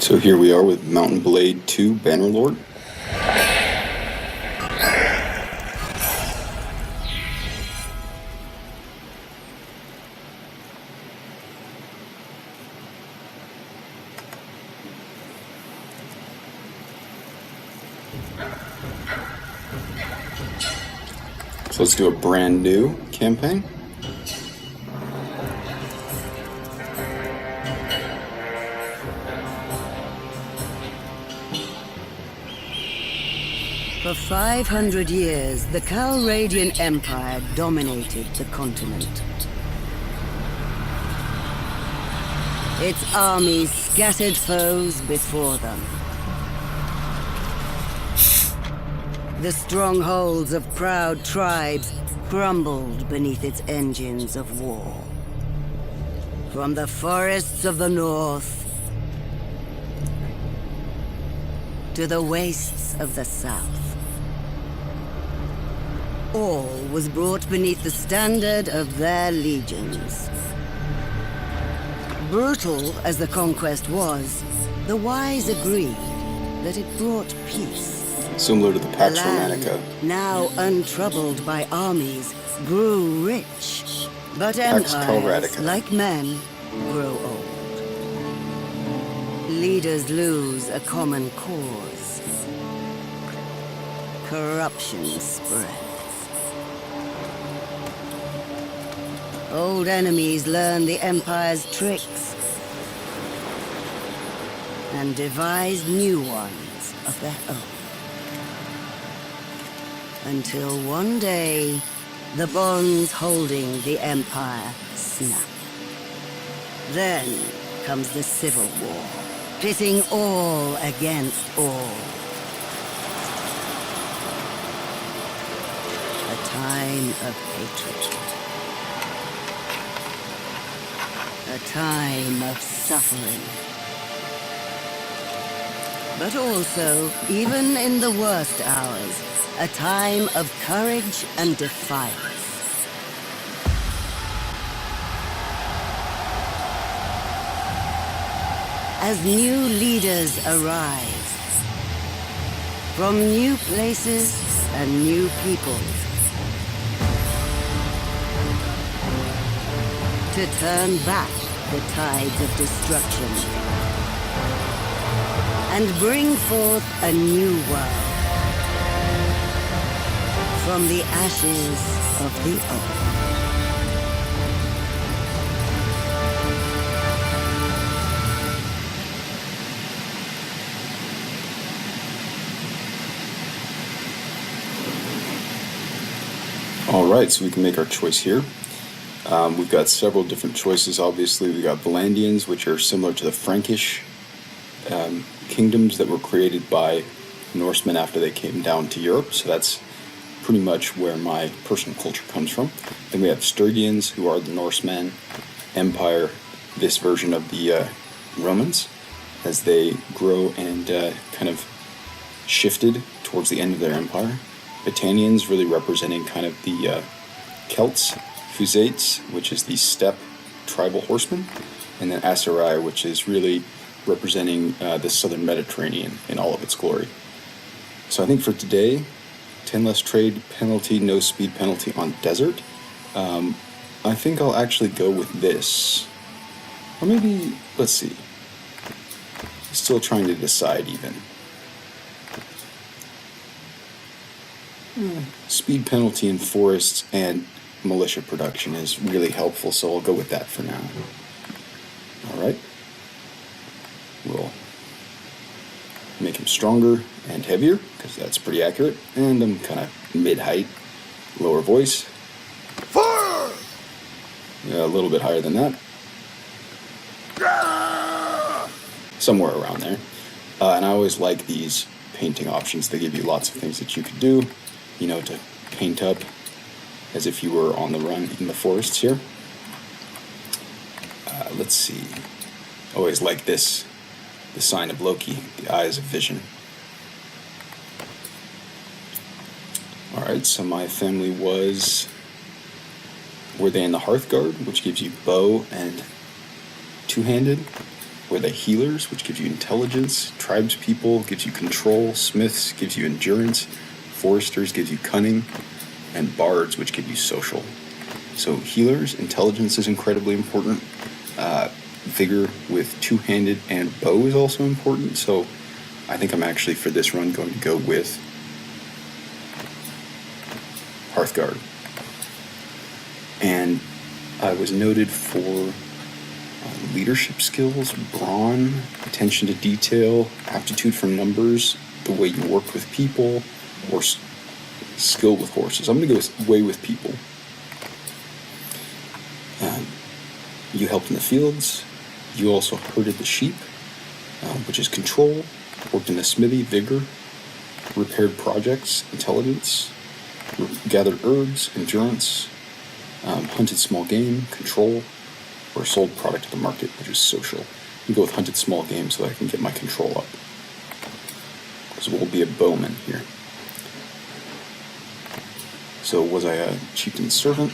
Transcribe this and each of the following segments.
So here we are with Mountain Blade II Bannerlord. So let's do a brand new campaign. For 500 years, the Calradian Empire dominated the continent. Its armies scattered foes before them. The strongholds of proud tribes crumbled beneath its engines of war. From the forests of the north to the wastes of the south, all was brought beneath the standard of their legions. Brutal as the conquest was, the wise agreed that it brought peace. Similar to the Pax Land, Romanica. now untroubled by armies, grew rich. But Pax empires, Calradia. like men, grow old. Leaders lose a common cause. Corruption spreads. Old enemies learn the Empire's tricks and devise new ones of their own. Until one day, the bonds holding the Empire snap. Then comes the Civil War, pitting all against all. A time of hatred. A time of suffering. But also, even in the worst hours, a time of courage and defiance. As new leaders arise, from new places and new peoples, to turn back the tides of destruction and bring forth a new world from the ashes of the old. All right, so we can make our choice here. We've got several different choices. Obviously, we got Valandians, which are similar to the Frankish kingdoms that were created by Norsemen after they came down to Europe. So that's pretty much where my personal culture comes from. Then we have Sturgians, who are the Norsemen Empire, this version of the Romans, as they grow and kind of shifted towards the end of their empire. Battanians really representing kind of the Celts, Huzates, which is the steppe tribal horsemen, and then Aserai, which is really representing the southern Mediterranean in all of its glory. So I think for today, 10 less trade penalty, no speed penalty on desert. I think I'll actually go with this. Or maybe, let's see. Still trying to decide even. Speed penalty in forests and militia production is really helpful, so I'll go with that for now. Alright. We'll make him stronger and heavier, because that's pretty accurate. And I'm kind of mid-height, lower voice. Fire! Yeah, a little bit higher than that. Somewhere around there. And I always like these painting options. They give you lots of things that you could do, you know, to paint up as if you were on the run in the forests here. Let's see. Always like this, the sign of Loki, the eyes of vision. Alright, so my family were they in the Hearthguard, which gives you bow and two-handed. We're the healers, which gives you intelligence. Tribespeople gives you control. Smiths gives you endurance. Foresters gives you cunning. And bards, which give you social. So healers, intelligence is incredibly important. Vigor with two-handed and bow is also important. So I think I'm actually, for this run, going to go with Hearthguard. And I was noted for leadership skills, brawn, attention to detail, aptitude for numbers, the way you work with people, or skill with horses. I'm going to go with way with people. You helped in the fields. You also herded the sheep, which is control. Worked in the smithy, vigor. Repaired projects, intelligence. Gathered herbs, endurance. Hunted small game, control. Or sold product to the market, which is social. You go with hunted small game so that I can get my control up. Because we'll be a bowman here. So was I a chieftain's servant?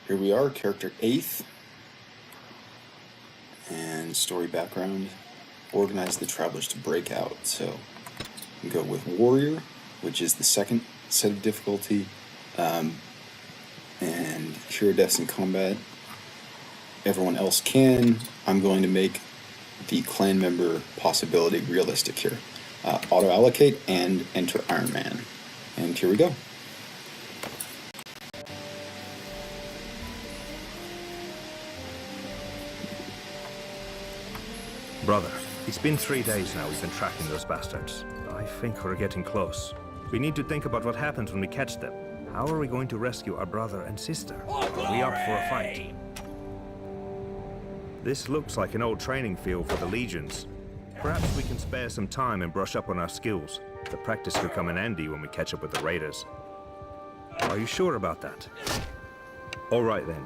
Here we are, character 8th. And story background. Organize the travelers to break out. So, we go with warrior, which is the second set of difficulty. And hero deaths in combat. Everyone else can. I'm going to make the clan member possibility realistic here. Auto-allocate and enter Iron Man. And here we go. Brother, it's been 3 days now we've been tracking those bastards. I think we're getting close. We need to think about what happens when we catch them. How are we going to rescue our brother and sister? Are we up for a fight? This looks like an old training field for the legions. Perhaps we can spare some time and brush up on our skills. The practice could come in handy when we catch up with the raiders. Are you sure about that? All right then.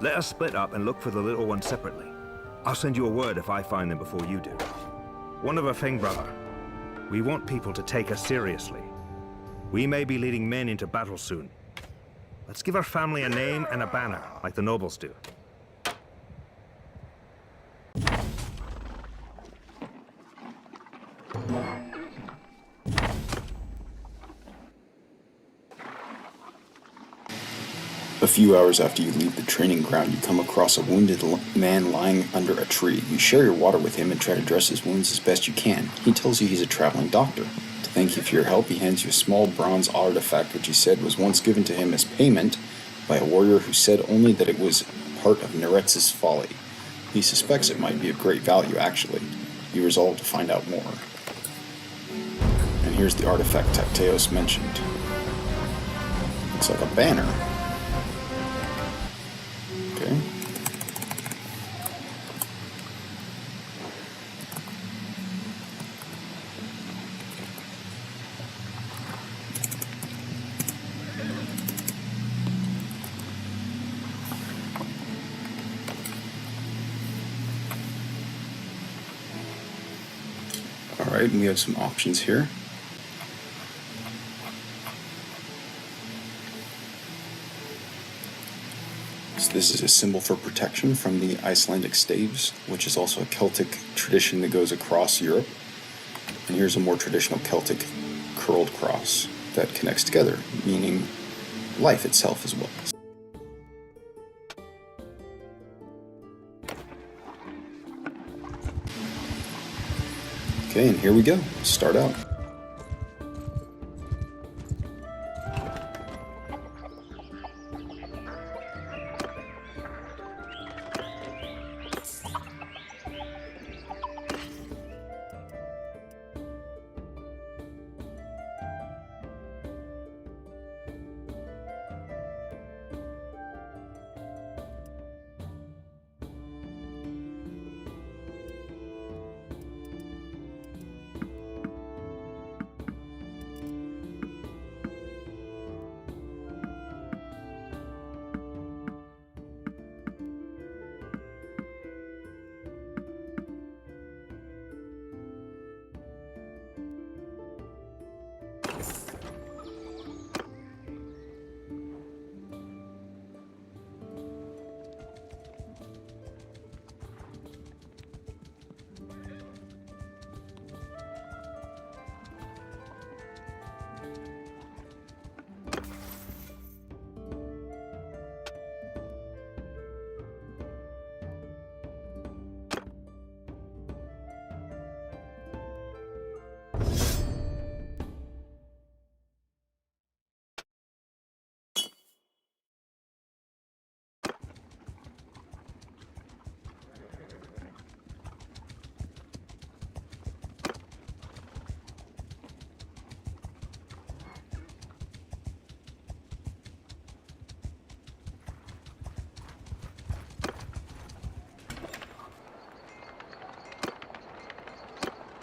Let us split up and look for the little ones separately. I'll send you a word if I find them before you do. One other thing, brother. We want people to take us seriously. We may be leading men into battle soon. Let's give our family a name and a banner, like the nobles do. A few hours after you leave the training ground, you come across a wounded man lying under a tree. You share your water with him and try to dress his wounds as best you can. He tells you he's a traveling doctor. To thank you for your help, he hands you a small bronze artifact which he said was once given to him as payment by a warrior who said only that it was part of Neretz's folly. He suspects it might be of great value, actually. You resolve to find out more. And here's the artifact Tacteos mentioned. Looks like a banner. Okay. Alright, and we have some options here. So this is a symbol for protection from the Icelandic staves, which is also a Celtic tradition that goes across Europe. And here's a more traditional Celtic curled cross that connects together, meaning life itself as well. Okay, and here we go. Start out.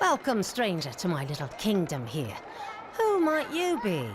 Welcome, stranger, to my little kingdom here. Who might you be?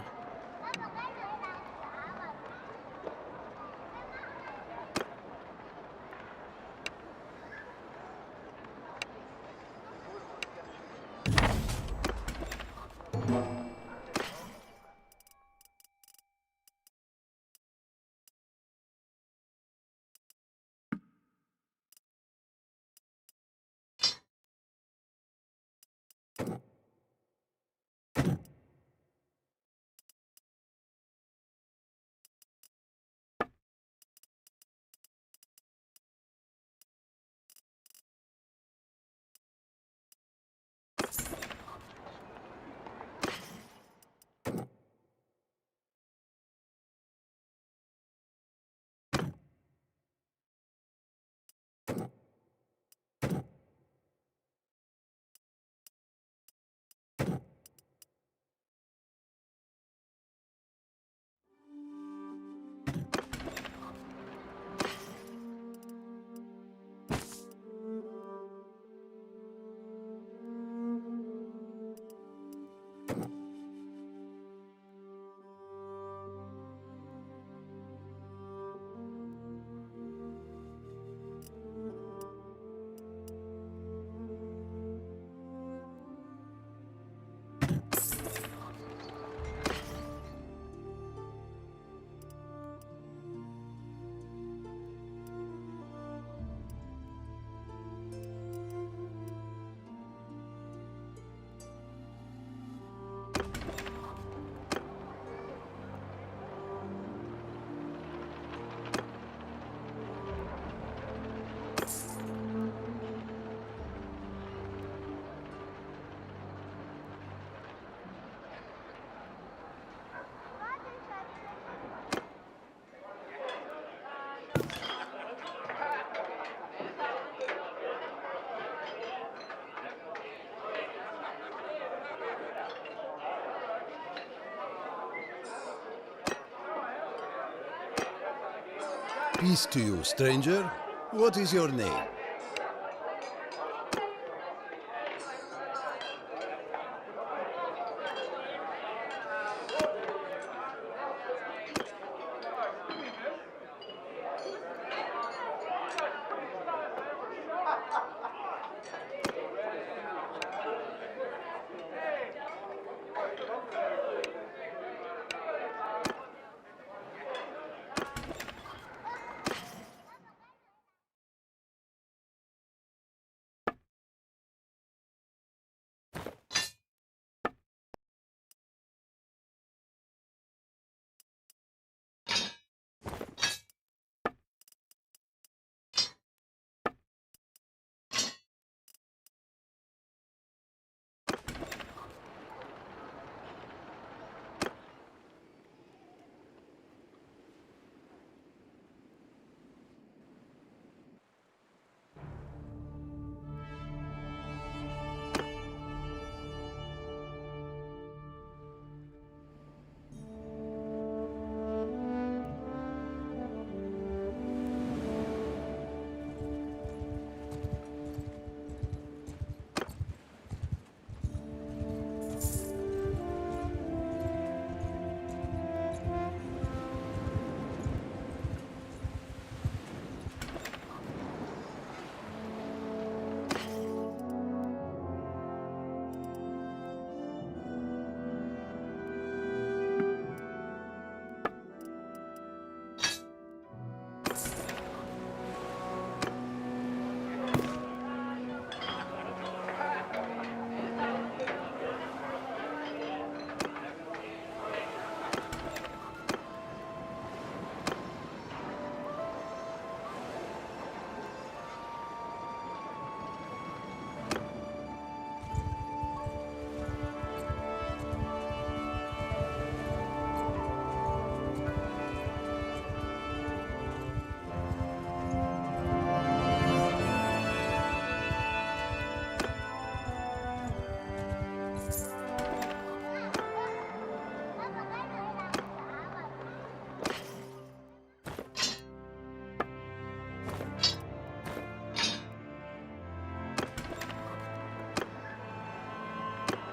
Peace to you, stranger. What is your name?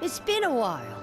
It's been a while.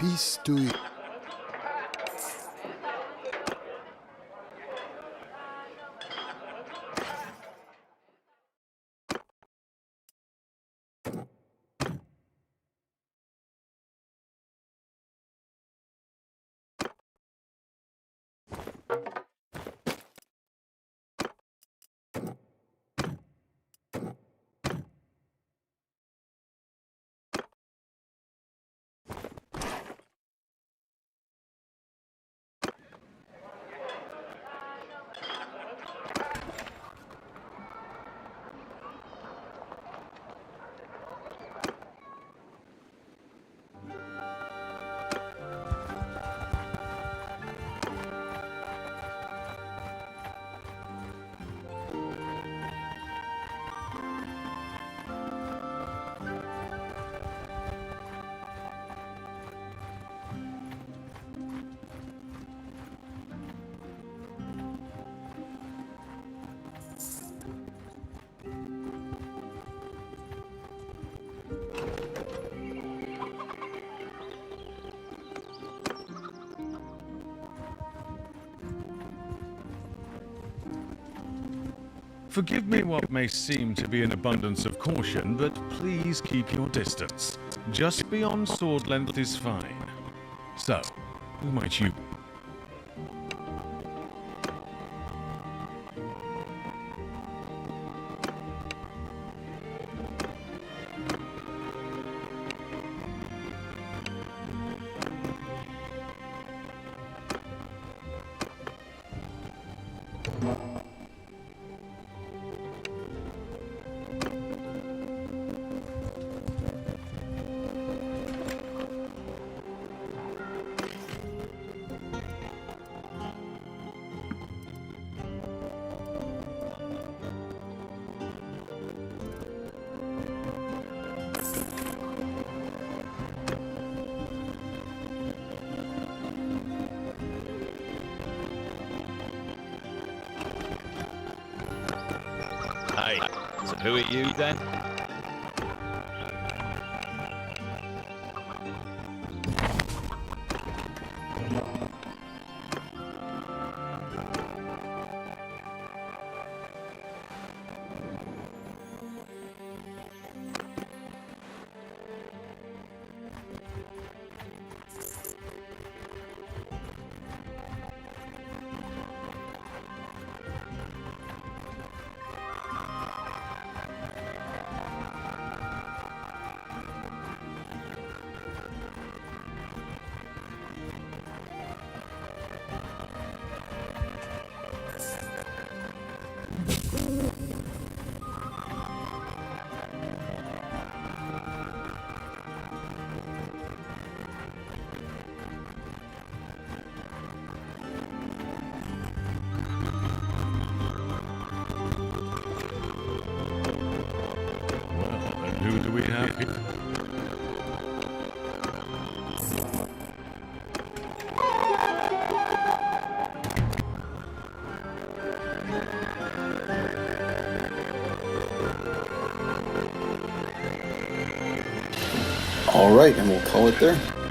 Peace to you. Forgive me what may seem to be an abundance of caution, but please keep your distance. Just beyond sword length is fine. So, who might you... Hey, so who are you then? Who do we have here? All right, and we'll call it there.